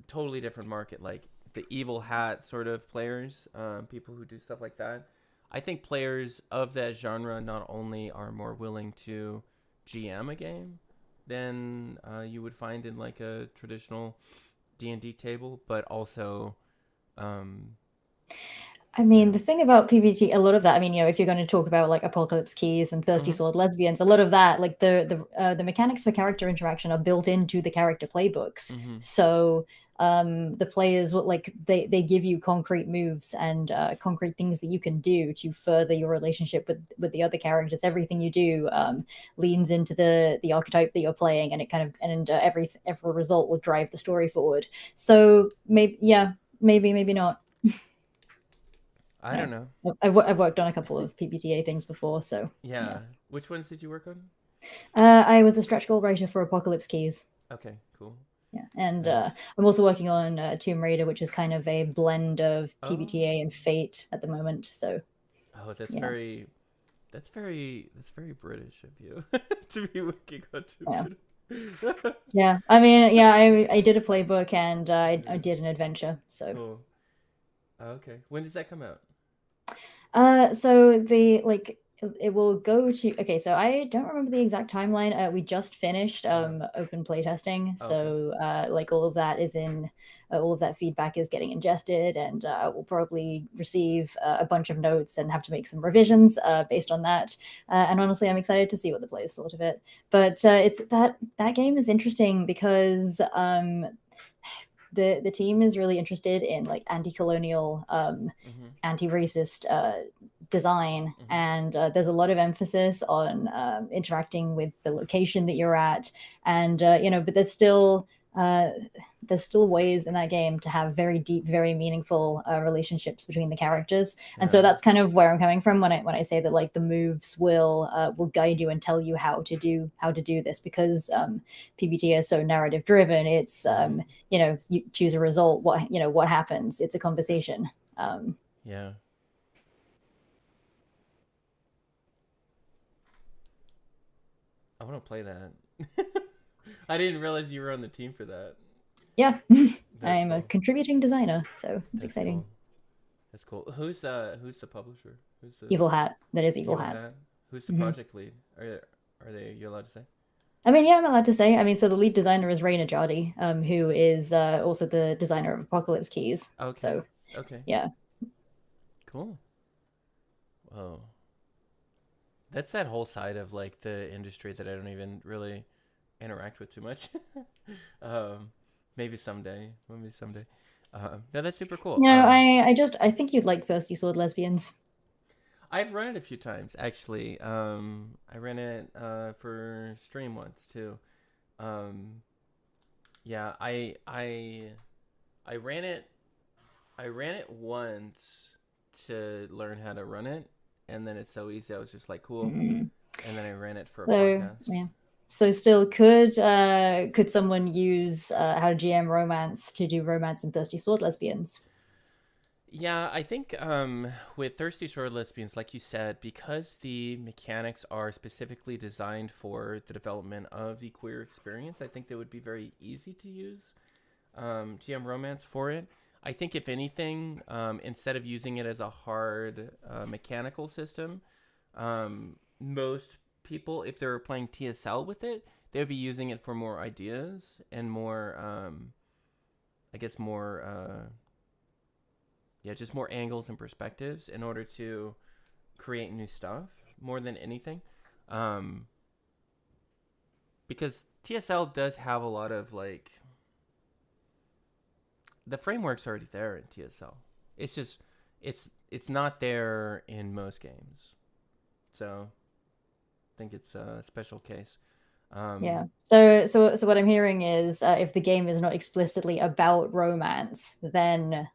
totally different market, like the evil hat sort of players, people who do stuff like that. I think players of that genre not only are more willing to GM a game than you would find in like a traditional D&D table, but also, um, I you mean, know, the thing about PBT, a lot of that, I mean, if you're going to talk about like Apocalypse Keys and Thirsty mm-hmm, Sword Lesbians, a lot of that, like the mechanics for character interaction are built into the character playbooks. mm-hmm, So the players will like they give you concrete moves and concrete things that you can do to further your relationship with the other characters. Everything you do leans into the archetype that you're playing, and it kind of and every result will drive the story forward. So maybe yeah, maybe not. I don't know. I've worked on a couple of PBTA things before, so yeah. Yeah, which ones did you work on? I was a stretch goal writer for Apocalypse Keys. Okay, cool, Yeah, and nice. I'm also working on Tomb Raider, which is kind of a blend of Oh, PBTA and Fate at the moment. So oh, yeah, that's very British of you to be working on Tomb yeah. Raider. Yeah, I mean, yeah, I did a playbook and I Yeah. did an adventure. So, Cool. Okay. When does that come out? so the like it will go to okay. So I don't remember the exact timeline. We just finished Uh-huh. open playtesting, Okay. so like all of that is in all of that feedback is getting ingested, and we'll probably receive a bunch of notes and have to make some revisions based on that. And honestly, I'm excited to see what the players thought of it. But it's that game is interesting because the team is really interested in like anti-colonial Mm-hmm. anti-racist design, Mm-hmm. and there's a lot of emphasis on interacting with the location that you're at, and but uh, there's still ways in that game to have very deep, very meaningful relationships between the characters, and so Yeah. that's kind of where I'm coming from when I say that like the moves will guide you and tell you how to do this, because PBT is so narrative driven. It's Mm-hmm. you choose a result, what happens. It's a conversation. Yeah. I want to play that. I didn't realize you were on the team for that. Yeah, That's I'm a cool. contributing designer, so it's That's exciting. cool. That's cool. Who's the publisher? Who's the Evil Hat. That is Evil Evil Hat. Hat? Who's the Hmm. project lead? Are they you allowed to say? I mean, yeah, I'm allowed to say. I mean, so the lead designer is Raina Jardi, who is also the designer of Apocalypse Keys. Okay. So Okay. yeah, Cool. Whoa. That's that whole side of like the industry that I don't even really interact with too much. um, maybe someday. Maybe someday. No, that's super cool. I think you'd like Thirsty Sword Lesbians. I've run it a few times actually. I ran it for stream once too. Um, yeah, I ran it. I ran it once to learn how to run it, and then it's so easy. I was just like, cool. Mm. And then I ran it for a So podcast. yeah. So still, could someone use How to GM Romance to do romance and Thirsty Sword Lesbians? Yeah, I think with Thirsty Shore Lesbians, like you said, because the mechanics are specifically designed for the development of the queer experience, I think they would be very easy to use GM Romance for it. I think, if anything, instead of using it as a hard mechanical system, most people, if they're playing TSL with it, they would be using it for more ideas and more, I guess, more yeah, just more angles and perspectives in order to create new stuff more than anything. Um, because TSL does have a lot of like the framework's already there in TSL. It's just it's not there in most games. So I think it's a special case. Yeah. Um, So what I'm hearing is if the game is not explicitly about romance, then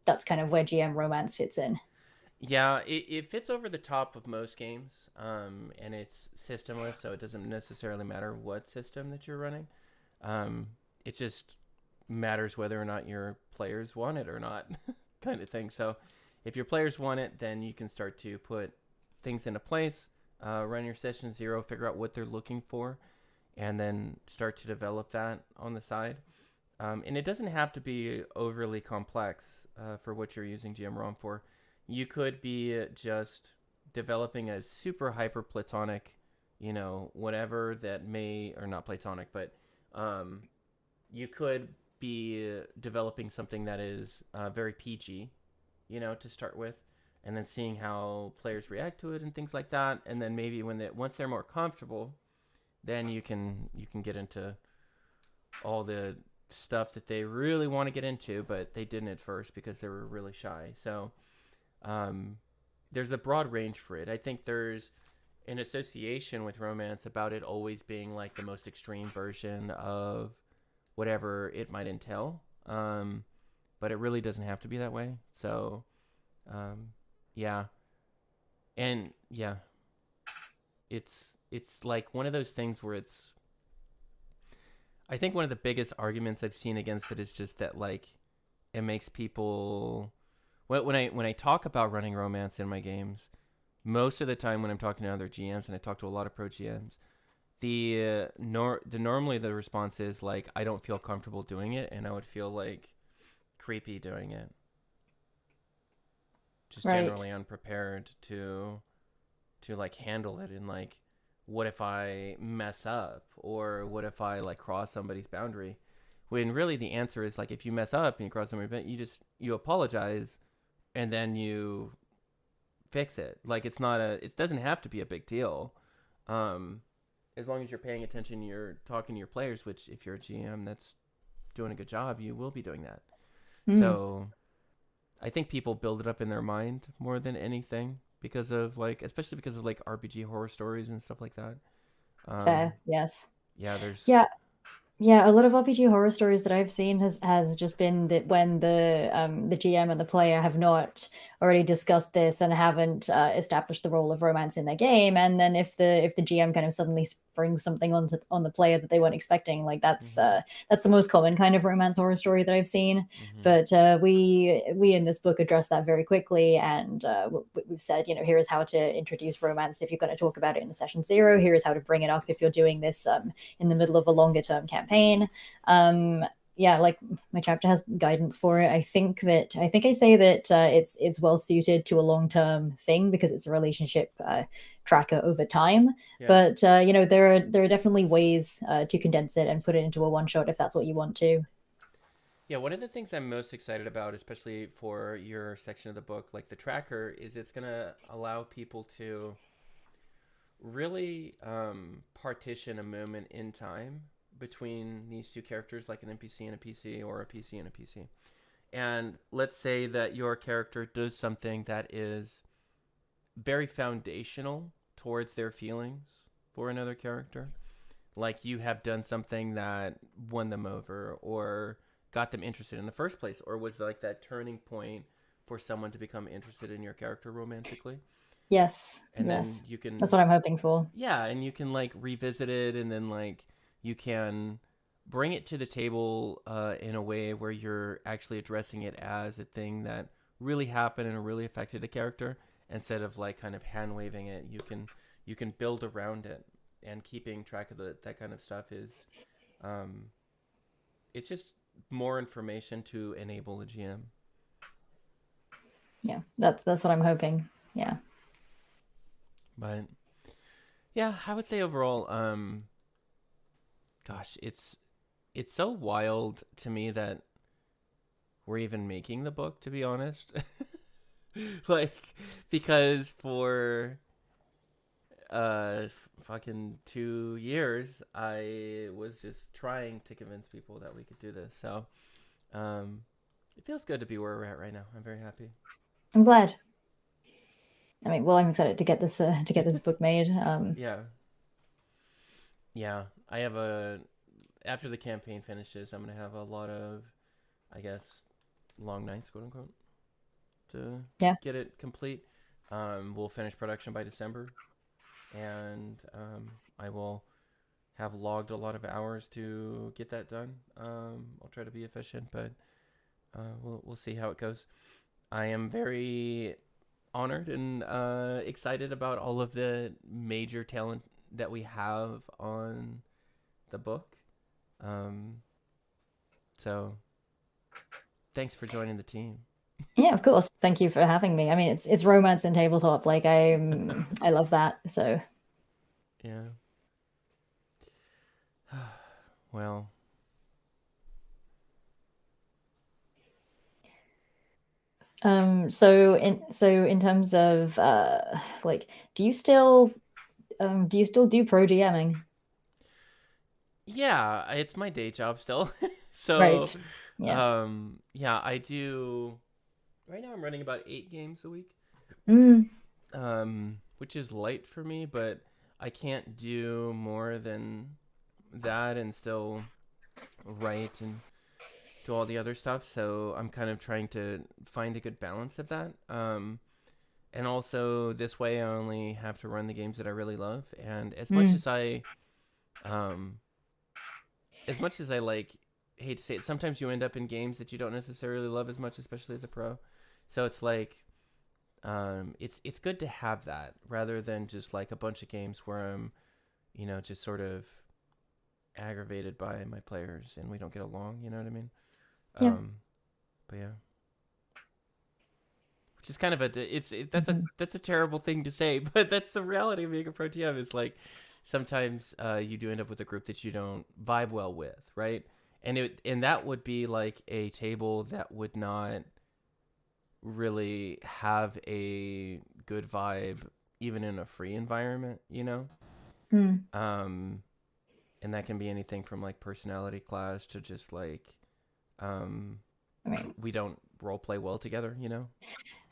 that's kind of where GM romance fits in. yeah, it fits over the top of most games, and it's systemless, so it doesn't necessarily matter what system that you're running. Um, it just matters whether or not your players want it or not, kind of thing. So, if your players want it, then you can start to put things into place, run your session zero, figure out what they're looking for, and then start to develop that on the side. And it doesn't have to be overly complex for what you're using GM-ROM for. You could be just developing a super hyper platonic, whatever that may, or not platonic, but um, you could be developing something that is very PG, to start with, and then seeing how players react to it and things like that. And then maybe once they're more comfortable, then you can get into all the stuff that they really want to get into, but they didn't at first because they were really shy. So um, there's a broad range for it. I think there's an association with romance about it always being like the most extreme version of whatever it might entail. But it really doesn't have to be that way. So, um, yeah, and yeah, it's like one of those things where it's. I think one of the biggest arguments I've seen against it is just that like it makes people. When I talk about running romance in my games, most of the time when I'm talking to other GMs, and I talk to a lot of pro GMs, normally the response is like I don't feel comfortable doing it, and I would feel like creepy doing it. Just Right. generally unprepared to like handle it, and like what if I mess up, or what if I like cross somebody's boundary, when really the answer is like if you mess up and you cross somebody's boundary, you apologize and then you fix it. Like it doesn't have to be a big deal. um as long as you're paying attention, you're talking to your players, which if you're a GM that's doing a good job, you will be doing that. Mm, So I think people build it up in their mind more than anything, because of like, especially because of like RPG horror stories and stuff like that. Um, fair. Yes. yeah, there's. Yeah. Yeah, a lot of RPG horror stories that I've seen has just been that when the GM and the player have not already discussed this and haven't established the role of romance in their game, and then if the GM kind of suddenly springs something on the player that they weren't expecting, like Mm-hmm, that's the most common kind of romance horror story that I've seen. mm-hmm, But we in this book address that very quickly, and we've said, here is how to introduce romance if you're going to talk about it in session zero. Here is how to bring it up if you're doing this in the middle of a longer term campaign. Um, yeah, like my chapter has guidance for it. I think I say that it's well suited to a long term thing because it's a relationship tracker over time. yeah. But there are definitely ways to condense it and put it into a one shot if that's what you want to. Yeah, one of the things I'm most excited about, especially for your section of the book, like the tracker, is it's gonna allow people to really partition a moment in time between these two characters, like an NPC and a PC, or a PC and a PC. And let's say that your character does something that is very foundational towards their feelings for another character. Like you have done something that won them over, or got them interested in the first place, or was like that turning point for someone to become interested in your character romantically. Yes, And then yes, you that's can, what I'm hoping for. yeah, and you can like revisit it, and then like you can bring it to the table in a way where you're actually addressing it as a thing that really happened and really affected a character, instead of like kind of hand waving it. You can build around it, and keeping track of that kind of stuff is um, it's just more information to enable a GM. Yeah, that's what I'm hoping. Yeah. But yeah, I would say overall, gosh, it's so wild to me that we're even making the book, to be honest. Like, because for fucking 2 years I was just trying to convince people that we could do this. So um it feels good to be where we're at right now. I'm very happy. I'm glad. I mean, well, I'm excited to get this book made. Yeah, yeah, I have a after the campaign finishes, I'm gonna have a lot of, I guess, long nights, quote unquote, to Yeah. get it complete. We'll finish production by December, and I will have logged a lot of hours to get that done. I'll try to be efficient, but we'll see how it goes. I am very honored and excited about all of the major talent that we have on the book. Um, so thanks for joining the team. Yeah, of course. Thank you for having me. I mean, it's romance and tabletop. Like I love that. So, Yeah. Well, so in terms of like, do you still do pro DMing? yeah, it's my day job still. So, Right. Yeah. yeah, I do. Right now, I'm running about 8 games a week, Mm, which is light for me, but I can't do more than that and still write and do all the other stuff. So I'm kind of trying to find a good balance of that. And also this way, I only have to run the games that I really love. And mm, um, as much as I like, hate to say it, sometimes you end up in games that you don't necessarily love as much, especially as a pro. So it's like, it's good to have that rather than just like a bunch of games where I'm just sort of aggravated by my players and we don't get along. You know what I mean? Yeah. But yeah, which is kind of Mhm. that's a terrible thing to say, but that's the reality of being a pro TM. Is like sometimes you do end up with a group that you don't vibe well with, right? And that would be like a table that would not really have a good vibe even in a free environment, Mm. um and that can be anything from like personality clash to just like um I mean, we don't role play well together,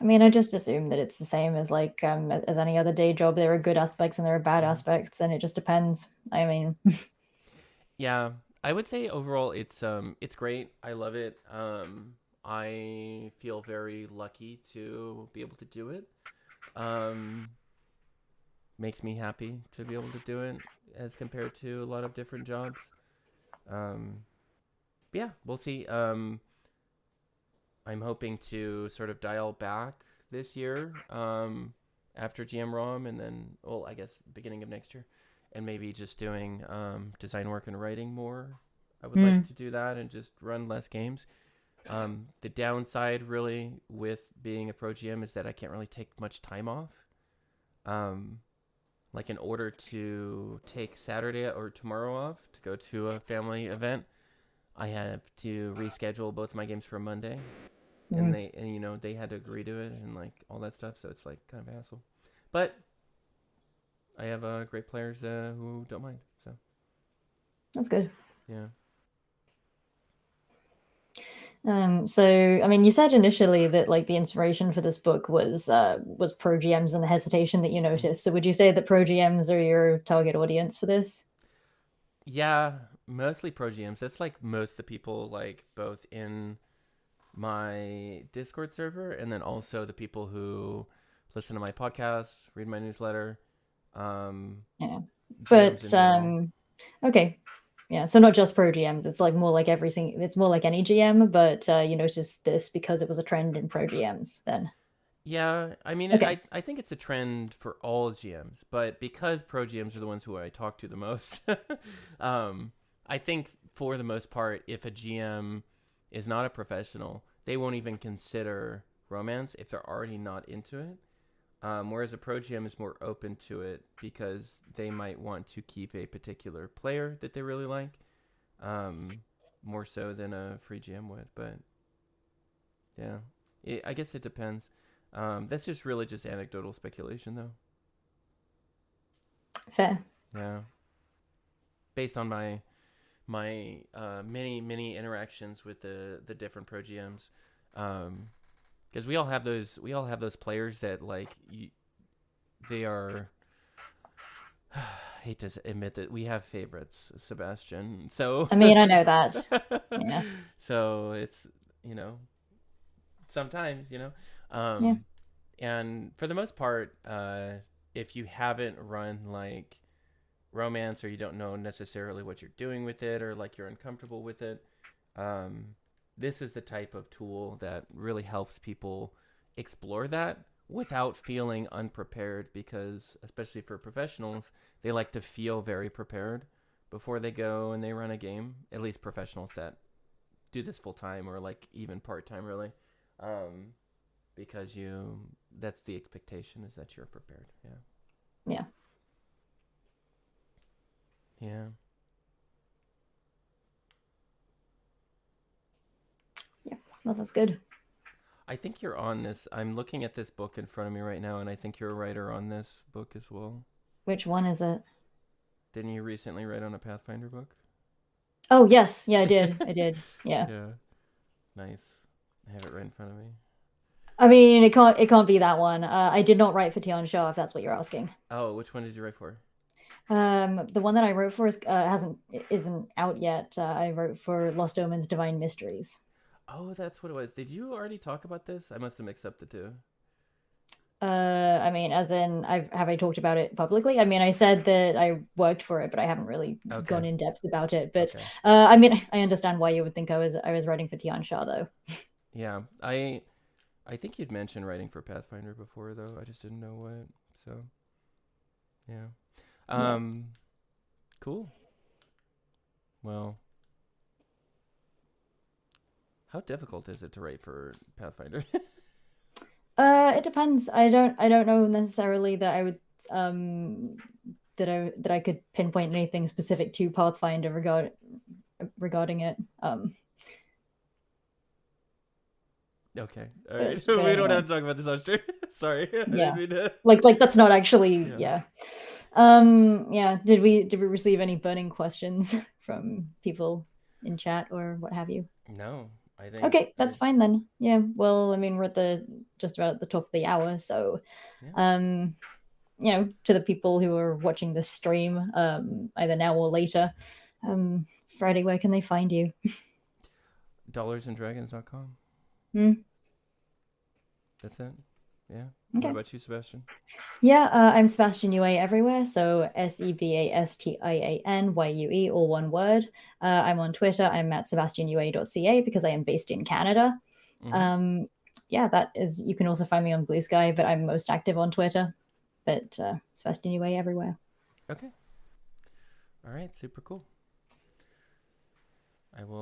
I just assume that it's the same as like as any other day job. There are good aspects and there are bad hmm aspects, and it just depends. I mean, yeah, I would say overall it's great. I love it. I feel very lucky to be able to do it. um Makes me happy to be able to do it as compared to a lot of different jobs. um yeah, we'll see. I'm hoping to sort of dial back this year, after GM ROM, and then, well, I guess beginning of next year, and maybe just doing design work and writing more. I would like mm. to do that and just run less games. The downside, really, with being a pro GM is that I can't really take much time off. Um, like, in order to take Saturday or tomorrow off to go to a family event, I have to reschedule both my games for Monday, and Mm. they had to agree to it and like all that stuff, so it's like kind of a hassle. But I have great players who don't mind, so That's good. yeah. So you said initially that like the inspiration for this book was pro GMs and the hesitation that you Mhm. noticed. So would you say that pro GMs are your target audience for this? Yeah, mostly pro GMs. That's like most of the people, like both in my Discord server and then also the people who listen to my podcast, read my newsletter, um, Yeah. GMs But in general. okay. Yeah, so not just pro GMs. It's like more like everything. It's more like any GM, but you noticed this because it was a trend in pro GMs then. Yeah, I mean, Okay. I think it's a trend for all GMs, but because pro GMs are the ones who I talk to the most, um, I think for the most part, if a GM is not a professional, they won't even consider romance if they're already not into it. Whereas a pro GM is more open to it because they might want to keep a particular player that they really like, um, more so than a free GM would. But yeah, I guess it depends. That's just really just anecdotal speculation, though. Fair. Yeah, based on my many interactions with the different pro GMs, because we all have those players that like they are. I hate to admit that we have favorites, Sebastian. So, I know that. Yeah. so it's you know sometimes Yeah. um, and for the most part, if you haven't run like romance or you don't know necessarily what you're doing with it or like you're uncomfortable with it, um, this is the type of tool that really helps people explore that without feeling unprepared, because especially for professionals, they like to feel very prepared before they go and they run a game, at least professionals that do this full time or like even part time, really. um, because that's the expectation, is that you're prepared. Yeah. Yeah. Yeah. Yeah. Well, that's good. I think you're on this. I'm looking at this book in front of me right now, and I think you're a writer on this book as well. Which one is it? Didn't you recently write on a Pathfinder book? Oh, yes. Yeah, I did. I did. Yeah. Yeah. Nice. I have it right in front of me. It can't be that one. I did not write for Tian Shaw, if that's what you're asking. Oh, which one did you write for? The one that I wrote for isn't out yet. I wrote for Lost Omens Divine Mysteries. Oh, that's what it was. Did you already talk about this? I must have mixed up the two. As in, have I talked about it publicly? I said that I worked for it, but I haven't really Okay. gone in depth about it. But Okay. I understand why you would think I was writing for Tian Shaw, though. Yeah. I think you'd mentioned writing for Pathfinder before, though. I just didn't know what. So yeah. Yeah. Um Cool. Well, how difficult is it to write for Pathfinder? It depends. I don't know necessarily that I would that I could pinpoint anything specific to Pathfinder regarding it. Okay. All right. But We don't anyway, have to talk about this on stream. Sorry. I yeah, didn't mean to... like that's not actually Yeah. yeah. Yeah. Did we receive any burning questions from people in chat or what have you? No, I think Okay, that's fine then. Yeah. Well, I mean, we're at the just about at the top of the hour, so yeah. um to the people who are watching this stream, either now or later, Friday, where can they find you? DollarsandDragons.com. Hmm. That's it. Yeah. What Okay. about you, Sebastian? Yeah, I'm Sebastian UA everywhere, so SEBASTIANYUE, all one word. I'm on Twitter. I'm at sebastianua.ca because I am based in Canada. Mm-hmm. Yeah, that is. You can also find me on Blue Sky, but I'm most active on Twitter. But Sebastian UA everywhere. Okay. All right. Super cool. I will.